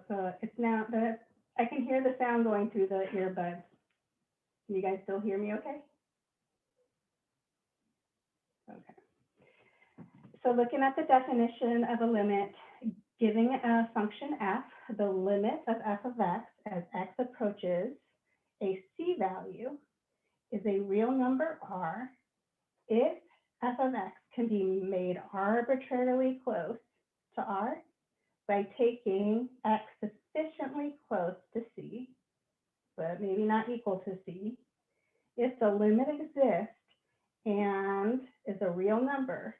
So it's now I can hear the sound going through the earbuds. Can you guys still hear me okay? Okay. So looking at the definition of a limit, giving a function f the limit of f of x as x approaches a c value is a real number r if f of x can be made arbitrarily close to r by taking x sufficiently close to c, but maybe not equal to c, if the limit exists and is a real number,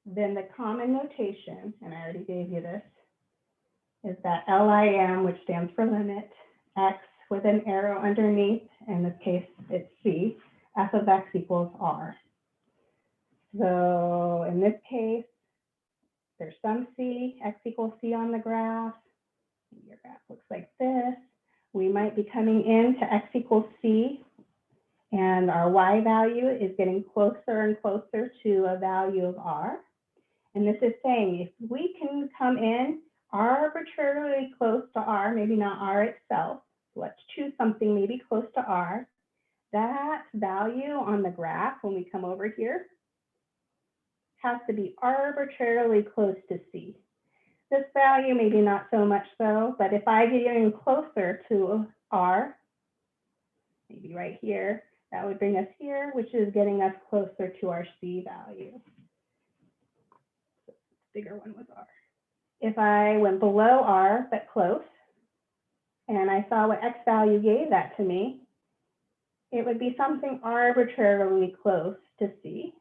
then the common notation, and I already gave you this, is that LIM, which stands for limit, x with an arrow underneath, in this case it's c, f of x equals r. So in this case, there's some c, x equals c on the graph. Your graph looks like this. We might be coming in to x equals c, and our y value is getting closer and closer to a value of r. And this is saying if we can come in arbitrarily close to r, maybe not r itself, let's choose something maybe close to r, that value on the graph when we come over here has to be arbitrarily close to c. This value maybe not so much so, but if I get in closer to r, maybe right here, that would bring us here, which is getting us closer to our c value. So the bigger one was r. If I went below r, but close, and I saw what x value gave that to me, it would be something arbitrarily close to c.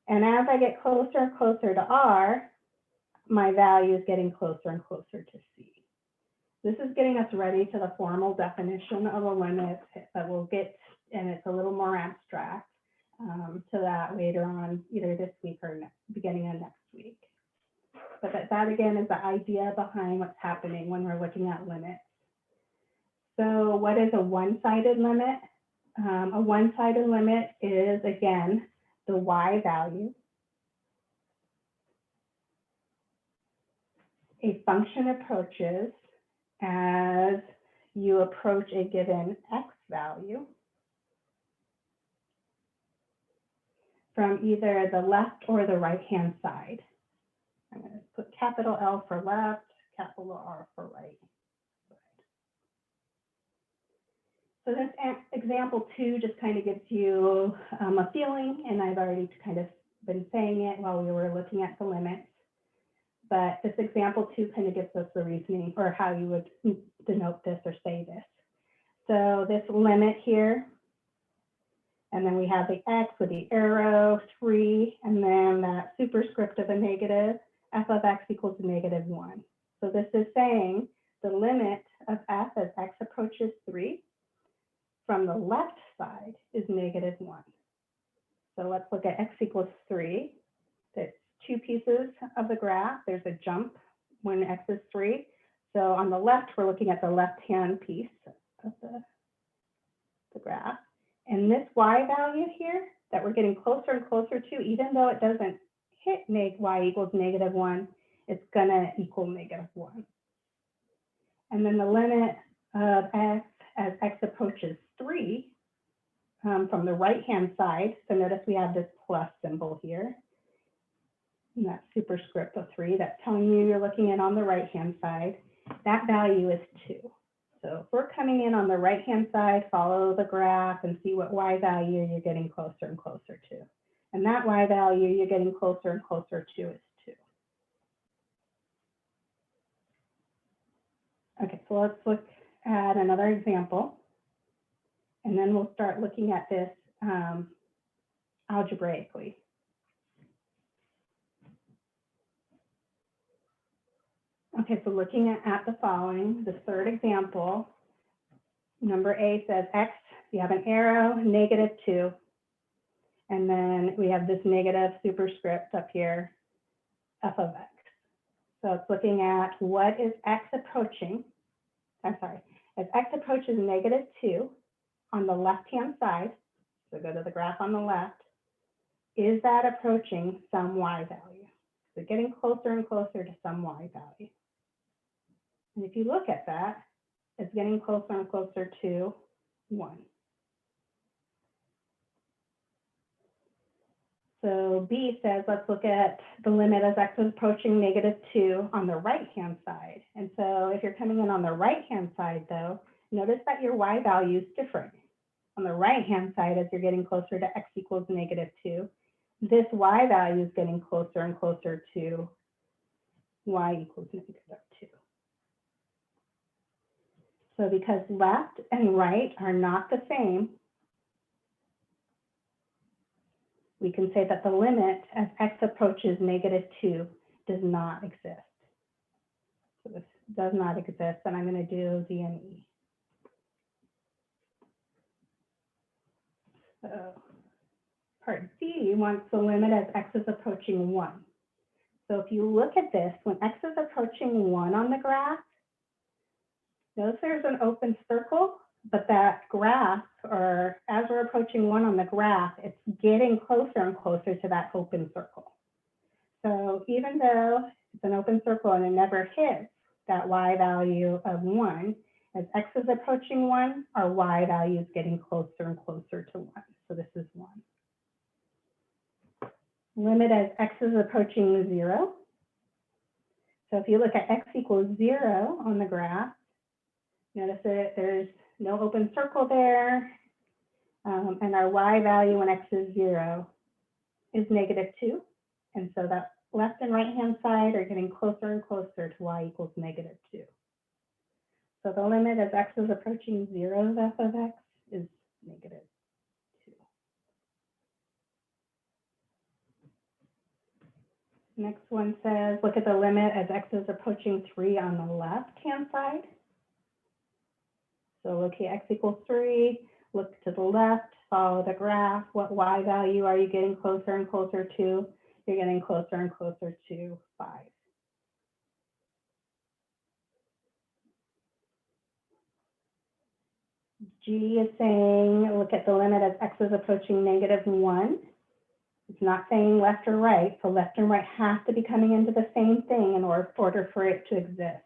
And as I get closer and closer to r, my value is getting closer and closer to c. This is getting us ready to the formal definition of a limit that we'll get, and it's a little more abstract, to that later on, either this week or beginning of next week. But that again is the idea behind what's happening when we're looking at limits. So what is a one-sided limit? A one-sided limit is, again, the y value. A function approaches as you approach a given x value from either the left or the right-hand side. I'm going to put capital L for left, capital R for right. So this example 2 just kind of gives you a feeling, and I've already kind of been saying it while we were looking at the limits. But this example 2 kind of gives us the reasoning, or how you would denote this or say this. So this limit here, and then we have the x with the arrow, 3, and then that superscript of a negative, f of x equals -1. So this is saying the limit of f as x approaches 3 from the left side is -1. So let's look at x equals 3. There's two pieces of the graph. There's a jump when x is 3. So on the left, we're looking at the left-hand piece of the graph. And this y value here that we're getting closer and closer to, even though it doesn't hit y equals -1, it's going to equal -1. And then the limit of x as x approaches 3 from the right-hand side. So notice we have this plus symbol here. And that superscript of 3, that's telling you you're looking at on the right-hand side. That value is 2. So if we're coming in on the right-hand side, follow the graph and see what y value you're getting closer and closer to. And that y value you're getting closer and closer to is 2. Okay, so let's look at another example. And then we'll start looking at this algebraically. Okay, so looking at the following, the third example, number A says x, you have an arrow, -2, and then we have this negative superscript up here, f of x. So it's looking at what is x approaching, I'm sorry, as x approaches -2 on the left-hand side, so go to the graph on the left, is that approaching some y value? So getting closer and closer to some y value. And if you look at that, it's getting closer and closer to 1. So B says, let's look at the limit as x is approaching -2 on the right-hand side. And so if you're coming in on the right-hand side, though, notice that your y value is different. On the right-hand side, as you're getting closer to x equals -2, this y value is getting closer and closer to y equals -2. So because left and right are not the same, we can say that the limit as x approaches -2 does not exist. So this does not exist, and I'm going to do D and E. So part D wants the limit as x is approaching 1. So if you look at this, when x is approaching 1 on the graph, notice there's an open circle, but that graph, or as we're approaching 1 on the graph, it's getting closer and closer to that open circle. So even though it's an open circle and it never hits that y value of 1, as x is approaching 1, our y value is getting closer and closer to 1. So this is 1. Limit as x is approaching 0. So if you look at x equals 0 on the graph, notice that there's no open circle there, and our y value when x is 0 is -2. And so that left and right-hand side are getting closer and closer to y equals -2. So the limit as x is approaching 0 of f of x is -2. Next one says, look at the limit as x is approaching 3 on the left-hand side. So look here, x equals 3, look to the left, follow the graph. What y value are you getting closer and closer to? You're getting closer and closer to 5. G is saying, look at the limit as x is approaching -1. It's not saying left or right, so left and right have to be coming into the same thing in order for it to exist.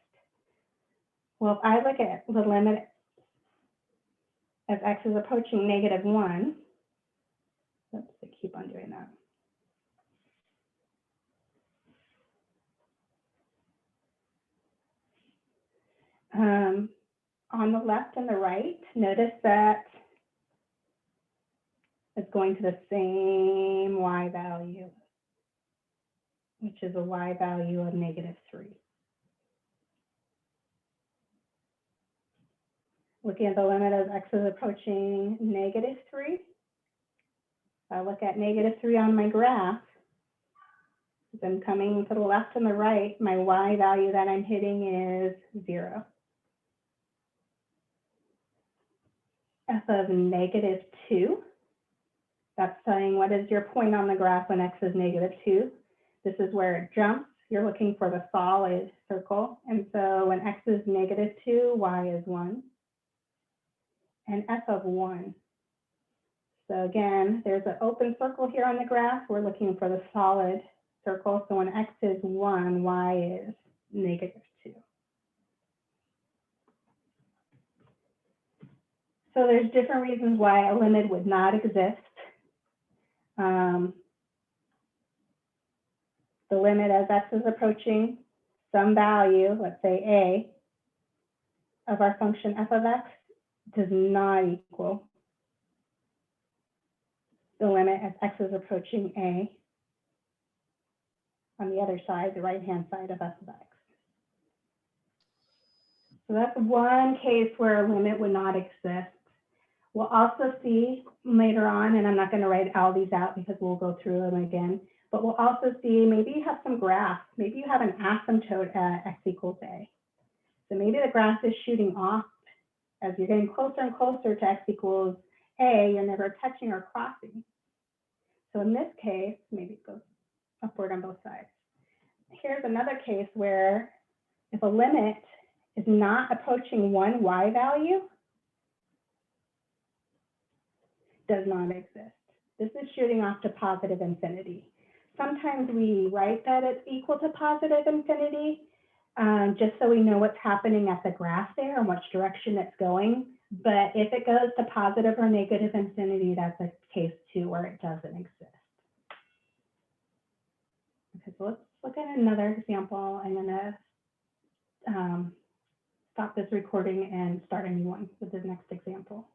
Well, if I look at the limit as x is approaching -1, oops, I keep on doing that. On the left and the right, notice that it's going to the same y value, which is a y value of -3. Looking at the limit as x is approaching -3, I look at -3 on my graph. As I'm coming to the left and the right, my y value that I'm hitting is 0. F of -2, that's saying what is your point on the graph when x is -2. This is where it jumps. You're looking for the solid circle. And so when x is -2, y is 1. And f of 1. So again, there's an open circle here on the graph. We're looking for the solid circle. So when x is 1, y is -2. So there's different reasons why a limit would not exist. The limit as x is approaching some value, let's say a, of our function f of x does not equal the limit as x is approaching a on the other side, the right-hand side of f of x. So that's one case where a limit would not exist. We'll also see later on, and I'm not going to write all these out because we'll go through them again, but we'll also see maybe you have some graphs. Maybe you have an asymptote at x equals a. So maybe the graph is shooting off as you're getting closer and closer to x equals a, you're never touching or crossing. So in this case, maybe it goes upward on both sides. Here's another case where if a limit is not approaching one y value, does not exist. This is shooting off to positive infinity. Sometimes we write that it's equal to positive infinity. just so we know what's happening at the graph there and which direction it's going. But if it goes to positive or negative infinity, that's a case too where it doesn't exist. Okay, so let's look at another example. I'm gonna stop this recording and start a new one with the next example.